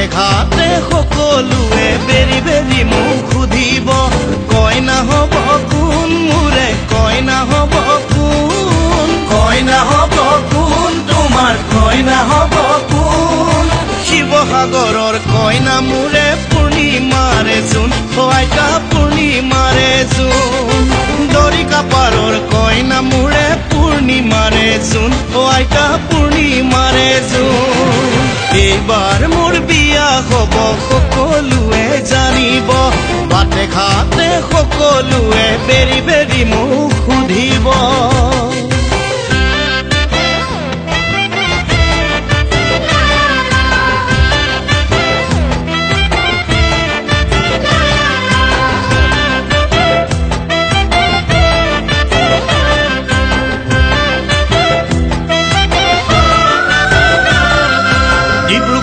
বাটে ঘাটে সকলোৱে বেৰি বেৰি মোক সুধিব কইনা হ'ব কোন মোৰে কইনা হ'ব কোন কইনা হ'ব কোন তোমাৰ কইনা হ'ব কোন শিৱসাগৰৰ কইনা মোৰে পূৰ্ণিমাৰে জোন আইতা পূৰ্ণিমাৰে জোন দৰিকা পাৰৰ কইনা মোৰে পূৰ্ণিমাৰে জোন আইতা পূৰ্ণিমাৰে জোন এইবাৰ মোৰ বিয়া হ'ব সকলোৱে জানিব বাটে ঘাটে সকলোৱে বেৰি বেৰি মোক সুধিব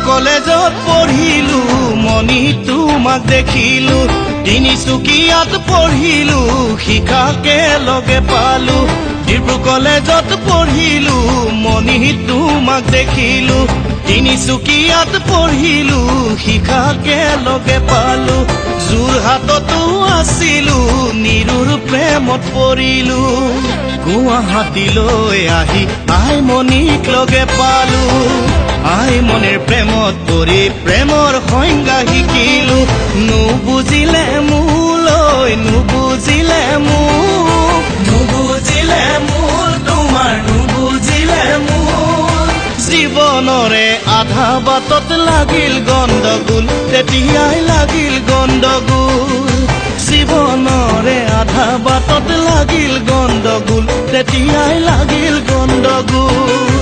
কলেজত পঢ়িলো মনি তোমাক দেখিলো তিনিচুকীয়াত পঢ়িলো শিখাকে লগে পালো ডিব্ৰু কলেজত পঢ়িলো মনি তোমাক দেখিলো তিনিচুকীয়াত পঢ়িলো শিখাকে লগে পালো যোৰহাটতো আছিলো নিৰুৰ প্ৰেমত পৰিলো গুৱাহাটীলৈ আহি আইমণিক লগে পালো আইমণিৰ প্ৰেমত পৰি প্ৰেমৰ সংজ্ঞা শিকিলো নুবুজিলে মোলৈ নুবুজিলে মোক নুবুজিলে মোৰ তোমাৰ নুবুজিলে মোৰ জীৱনৰে আধা বাটত লাগিল গণ্ডগোল তেতিয়াই লাগিল গণ্ডগোল জীৱনৰে আধা বাটত লাগিল গণ্ডগোল তেতিয়াই লাগিল গণ্ডগোল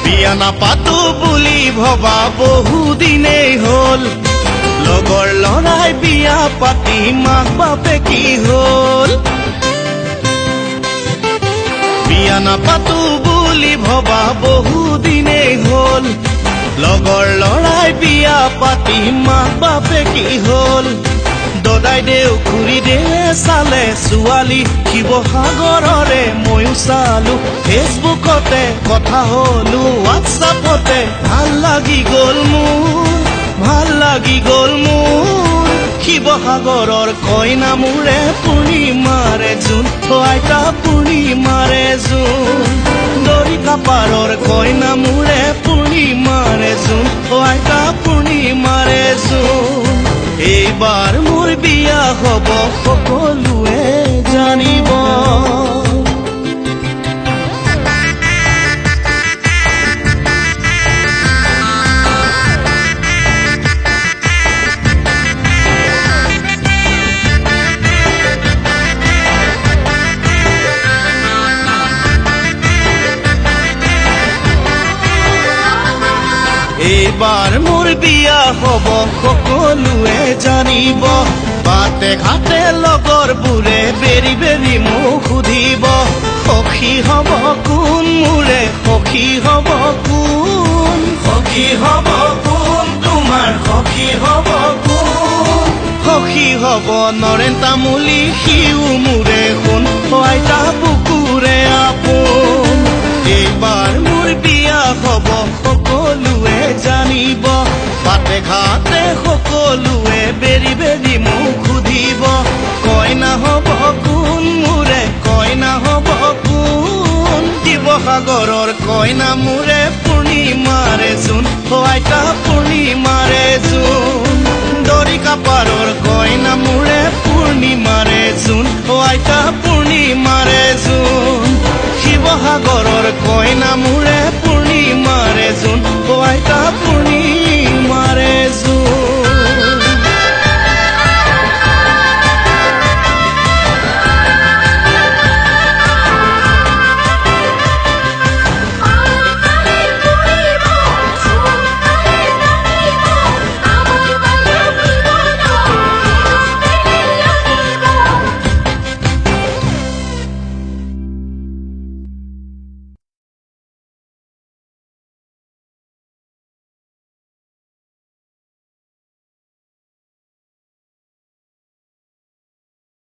বিয়া নাপাতো বুলি ভবা বহুদিনেই হ'ল লগৰ ল'ৰাই বিয়া পাতি মাক বাপেকি হ'ল বিয়া নাপাতো বুলি ভবা বহুদিনেই হ'ল লগৰ ল'ৰাই বিয়া পাতি মাক বাপেকি হ'ল দদাই দেউ খুৰী দেৱে চালে ছোৱালী শিৱসাগৰৰে ময়ো চালো ফেচবুকতে কথা হলো হোৱাটছআপতে ভাল লাগি গ'ল মোৰ শিৱসাগৰৰ কইনা মোৰে পূৰ্ণিমাৰে জোন আইতা পূৰ্ণিমাৰে জোন দৰিকা পাৰৰ কইনা মোৰে পূৰ্ণিমাৰে জোন আইতা পূৰ্ণিমাৰে জোন এইবাৰ মোৰ বিয়া হ'ব সকলোৱে জানিব এইবাৰ মোৰ বিয়া হ'ব সকলোৱে জানিব বাটে ঘাটে লগৰবোৰে বেৰি বেৰি মোক সুধিব সখী হ'ব কোন মোৰে সখী হ'ব কোন সখী হ'ব কোন তোমাৰ সখী হ'ব কোন সখী হ'ব নৰেন তামুলী সিও মোৰে সোণ আইতা বুকুৰে আপোন এইবাৰ মোৰ বিয়া হ'ব সকলোৱে জানিব বাটে ঘাটে সকলোৱে বেৰি বেৰি মোক সুধিব কইনা হ'ব কোন মোৰে কইনা হ'ব কোন শিৱসাগৰৰ কইনা মোৰে পূৰ্ণিমাৰে জোন আইতা পূৰ্ণিমাৰে জোন দৰিকা পাৰৰ কইনা মোৰে পূৰ্ণিমাৰে জোন আইতা পূৰ্ণিমা